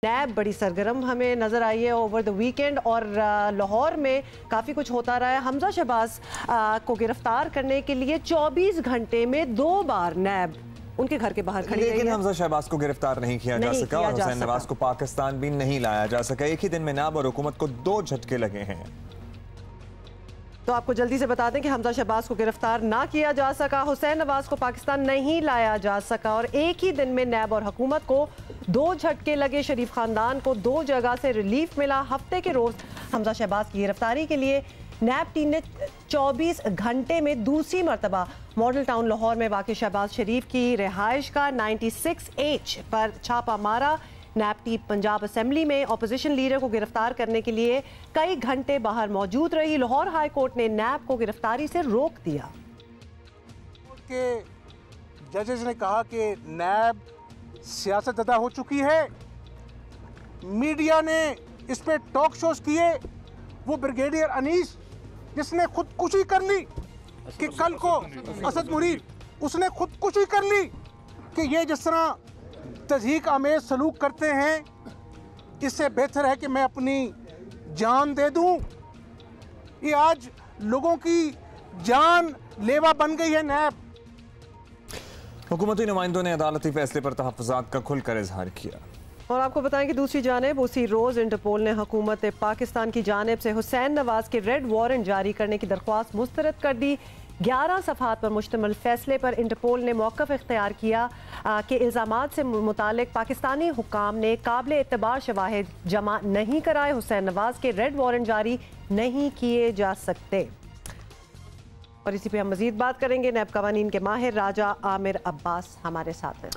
नैब बड़ी सरगर्म हमें नजर आई है ओवर द वीकेंड और लाहौर में काफ़ी कुछ होता रहा है। हमजा शहबाज को गिरफ्तार करने के लिए 24 घंटे में 2 बार नैब उनके घर के बाहर खड़ी रही है। लेकिन हमजा शहबाज को गिरफ्तार नहीं किया जा सका और हुसैन नवाज को पाकिस्तान भी नहीं लाया जा सका। एक ही दिन में नैब और हुकूमत को 2 झटके लगे हैं। तो आपको जल्दी से बता दें कि हमजा शहबाज को गिरफ्तार ना किया जा सका, हुसैन नवाज को पाकिस्तान नहीं लाया जा सका और एक ही दिन में नैब और हुकूमत को 2 झटके लगे। शरीफ खानदान को 2 जगह से रिलीफ मिला। हफ्ते के रोज हमजा शहबाज की गिरफ्तारी के लिए नैब टीम ने 24 घंटे में दूसरी मरतबा मॉडल टाउन लाहौर में वाक़ शहबाज शरीफ की रिहाइश का 96H पर छापा मारा। नैब टीम पंजाब असेंबली में अपोजिशन लीडर को गिरफ्तार करने के लिए कई घंटे बाहर मौजूद रही। लाहौर हाई कोर्ट ने नैब को गिरफ्तारी से रोक दिया। के जजेस ने कहा कि नैब सियासतज़दा हो चुकी है। मीडिया ने इस पे टॉक शोज किए। वो ब्रिगेडियर अनीस जिसने खुदकुशी कर ली कि कल को असद मुरीद उसने खुदकुशी कर ली कि ये जिस तरह तज़हीक आमेज सलूक करते हैं इससे बेहतर है कि मैं अपनी जान दे दूं। ये आज लोगों की जान लेवा बन गई है नैब। हुकूमती नुमाइंदों ने अदालती फैसले पर तहफ़्फ़ुज़ात का खुलकर इजहार किया। और आपको बताएं कि दूसरी जानिब उसी रोज़ इंटरपोल ने हुकूमत पाकिस्तान की जानिब से हुसैन नवाज के रेड वारंट जारी करने की दरख्वास्त मुस्तरद कर दी। 11 सफ़हात पर मुश्तमिल फैसले पर इंटरपोल ने मौक़िफ़ इख्तियार किया कि इल्ज़ामात से मुतालिक पाकिस्तानी हुकाम ने काबिल एतबार शवाहिद जमा नहीं कराए। हुसैन नवाज के रेड वारंट जारी नहीं किए जा सकते। और इसी पे हम मज़ीद बात करेंगे। नैब कवानीन के माहिर राजा आमिर अब्बास हमारे साथ हैं।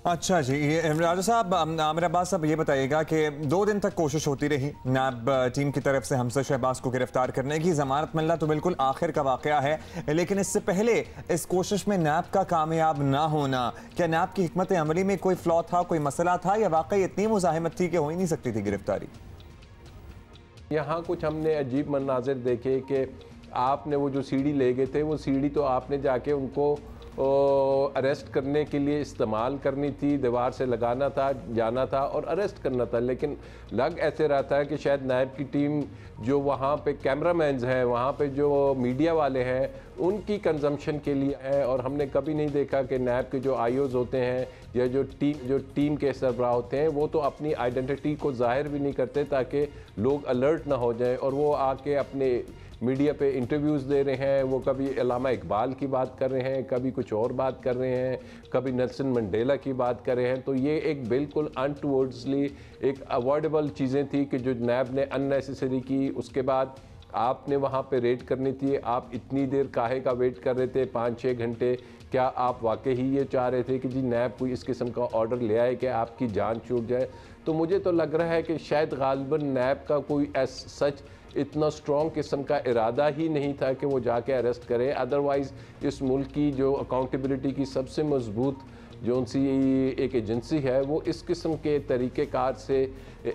अच्छा जी, राजा साहब, आमिर अब्बास साहब ये बताइएगा कि 2 दिन तक कोशिश होती रही नैब टीम की तरफ से हमजा शहबाज को गिरफ्तार करने की। ज़मानत मिलना तो बिल्कुल आखिर का वाक़या है, लेकिन इससे पहले इस कोशिश में नैब का कामयाब ना होना, क्या नैब की हिकमत अमली में कोई फ्लॉ था, कोई मसला था, या वाकई इतनी मुज़ाहिमत थी कि हो ही नहीं सकती थी गिरफ्तारी? यहाँ कुछ हमने अजीब मनाजिर देखे कि आपने वो जो सीढ़ी ले गए थे, वो सीढ़ी तो आपने जाके उनको अरेस्ट करने के लिए इस्तेमाल करनी थी, दीवार से लगाना था, जाना था और अरेस्ट करना था। लेकिन लग ऐसे रहा था कि शायद नैब की टीम जो वहाँ पे कैमरामैन्स हैं, वहाँ पे जो मीडिया वाले हैं, उनकी कंजम्पशन के लिए है। और हमने कभी नहीं देखा कि नैब के जो आईओज होते हैं या जो टीम के सरबराह होते हैं, वो तो अपनी आइडेंटिटी को जाहिर भी नहीं करते ताकि लोग अलर्ट ना हो जाएं। और वो आके अपने मीडिया पे इंटरव्यूज़ दे रहे हैं, वो कभी अल्लामा इकबाल की बात कर रहे हैं, कभी कुछ और बात कर रहे हैं, कभी नेल्सन मंडेला की बात कर रहे हैं। तो ये एक बिल्कुल अनटुवर्ड्सली एक अवॉइडेबल चीज़ें थी कि जो नैब ने अननेसेसरी की। उसके बाद आपने वहाँ पे रेड करनी थी, आप इतनी देर काहे का वेट कर रहे थे, 5-6 घंटे? क्या आप वाकई ही ये चाह रहे थे कि जी नैब कोई इस किस्म का ऑर्डर ले आए कि आपकी जान छूट जाए? तो मुझे तो लग रहा है कि शायद गालिबन नैब का कोई सच इतना स्ट्रॉन्ग किस्म का इरादा ही नहीं था कि वो जाके अरेस्ट करे। अदरवाइज़ इस मुल्क की जो अकाउंटेबिलिटी की सबसे मजबूत जो सी एक एजेंसी है, वो इस किस्म के तरीक़ेकार से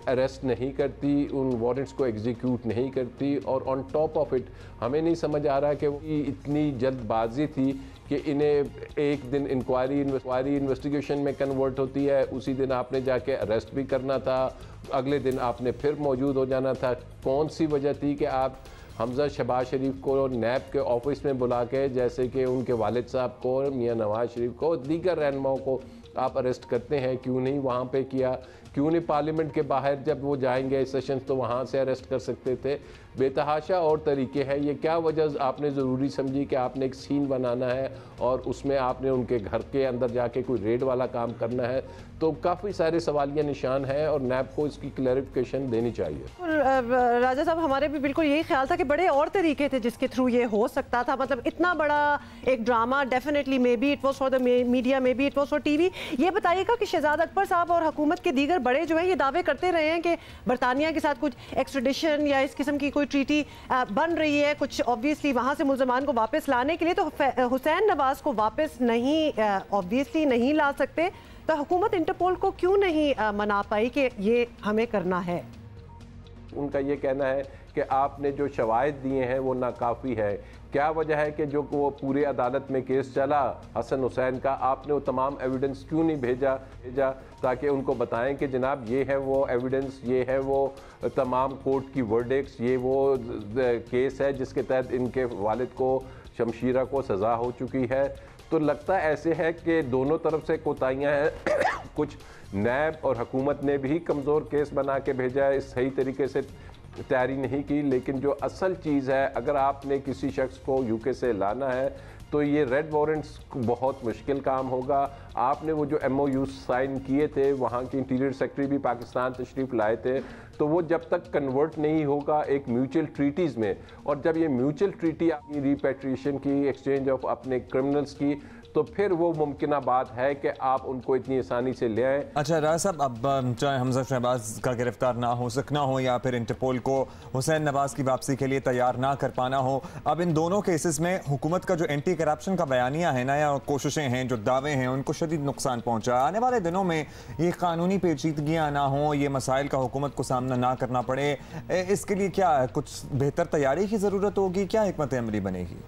अरेस्ट नहीं करती, उन वारंट्स को एग्जीक्यूट नहीं करती। और ऑन टॉप ऑफ इट हमें नहीं समझ आ रहा कि वो इतनी जल्दबाजी थी कि इन्हें एक दिन इंक्वायरी इन्वेस्टिगेशन में कन्वर्ट होती है, उसी दिन आपने जाके अरेस्ट भी करना था, अगले दिन आपने फिर मौजूद हो जाना था। कौन सी वजह थी कि आप हमजा शहबाज शरीफ को नैब के ऑफिस में बुला के, जैसे कि उनके वालिद साहब को, मियां नवाज शरीफ को, दीगर रहनुमाओं को आप अरेस्ट करते हैं? क्यों नहीं वहाँ पे किया? क्यों नहीं पार्लियामेंट के बाहर जब वो जाएंगे सेशन तो वहाँ से अरेस्ट कर सकते थे? बेतहाशा और तरीके हैं। ये क्या वजह आपने ज़रूरी समझी कि आपने एक सीन बनाना है और उसमें आपने उनके घर के अंदर जाके कोई रेड वाला काम करना है? तो काफ़ी सारे सवालिया निशान हैं और नैब को इसकी क्लैरिफिकेशन देनी चाहिए। राजा साहब, हमारे भी बिल्कुल यही ख्याल था कि बड़े और तरीके थे जिसके थ्रू ये हो सकता था। मतलब इतना बड़ा एक drama, definitely may be it was for the media, may be it was for TV. ये बताइएगा कि शहजाद अकबर साहब और हुकूमत के दीगर बड़े जो है ये दावे करते रहे हैं कि बरतानिया के साथ कुछ एक्सट्रेडिशन या इस किस्म की कोई ट्रीटी बन रही है, कुछ ऑब्वियसली वहाँ से मुल्ज़मान को वापस लाने के लिए। तो हुसैन नवाज को वापस नहीं ऑब्वियसली नहीं ला सकते, तो हुकूमत इंटरपोल को क्यों नहीं मना पाई कि ये हमें करना है? उनका ये कहना है कि आपने जो शवाहिद दिए हैं वो नाकाफ़ी है। क्या वजह है कि जो वो पूरे अदालत में केस चला हसन हुसैन का, आपने वो तमाम एविडेंस क्यों नहीं भेजा ताकि उनको बताएं कि जनाब ये है वो एविडेंस, ये है वो तमाम कोर्ट की वर्डिक्ट्स, ये वो केस है जिसके तहत इनके वालिद को, शमशीरा को सज़ा हो चुकी है। तो लगता ऐसे है कि दोनों तरफ से कोताहियाँ हैं। कुछ नैब और हुकूमत ने भी कमज़ोर केस बना के भेजा है, सही तरीके से तैयारी नहीं की। लेकिन जो असल चीज़ है, अगर आपने किसी शख्स को यूके से लाना है तो ये रेड वारंट्स बहुत मुश्किल काम होगा। आपने वो जो MOU साइन किए थे, वहाँ के इंटीरियर सेक्रेटरी भी पाकिस्तान तशरीफ़ लाए थे, तो वो जब तक कन्वर्ट नहीं होगा एक म्यूचुअल ट्रीटीज़ में, और जब ये म्यूचुअल ट्रीटी आपकी रिपेट्रिएशन की, एक्सचेंज ऑफ अपने क्रिमिनल्स की, तो फिर वो मुमकिन बात है कि आप उनको इतनी आसानी से ले आएँ। अच्छा राज साहब, अब चाहे हमजा शहबाज का गिरफ्तार ना हो सकना हो या फिर इंटरपोल को हुसैन नवाज की वापसी के लिए तैयार ना कर पाना हो, अब इन दोनों केसेस में हुकूमत का जो एंटी करप्शन का बयानिया है ना, या कोशिशें हैं, जो दावे हैं, उनको शदीद नुकसान पहुंचा। आने वाले दिनों में ये कानूनी पेचीदगियाँ ना हो, ये मसाइल का हुकूमत को सामना ना करना पड़े, इसके लिए क्या कुछ बेहतर तैयारी की ज़रूरत होगी? क्या हिकमत अमली बनेगी?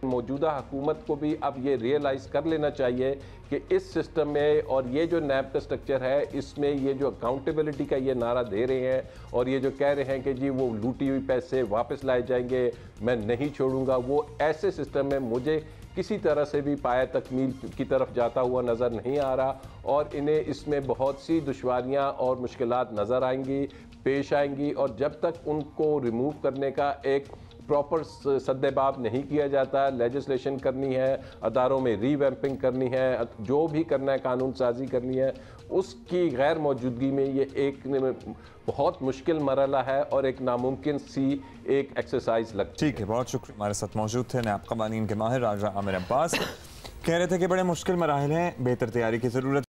मौजूदा हुकूमत को भी अब ये रियलाइज़ कर लेना चाहिए कि इस सिस्टम में, और ये जो नैब का स्ट्रक्चर है, इसमें ये जो अकाउंटेबिलिटी का ये नारा दे रहे हैं और ये जो कह रहे हैं कि जी वो लूटी हुई पैसे वापस लाए जाएंगे, मैं नहीं छोड़ूंगा, वो ऐसे सिस्टम में मुझे किसी तरह से भी पाया तकमील की तरफ जाता हुआ नज़र नहीं आ रहा। और इन्हें इसमें बहुत सी दुश्वारियाँ और मुश्किलात नज़र आएंगी, पेश आएंगी, और जब तक उनको रिमूव करने का एक प्रॉपर सद्देबाब नहीं किया जाता, लेजिस्लेशन करनी है, अदारों में रीवैम्पिंग करनी है, जो भी करना है, कानून साजी करनी है, उसकी गैर मौजूदगी में ये एक बहुत मुश्किल मरहला है और एक नामुमकिन सी एक एक्सरसाइज लगती है। ठीक है, बहुत शुक्रिया। हमारे साथ मौजूद थे नैब क़वानीन के माहिर राजा आमिर अब्बास। कह रहे थे कि बड़े मुश्किल मराहिल हैं, बेहतर तैयारी की ज़रूरत।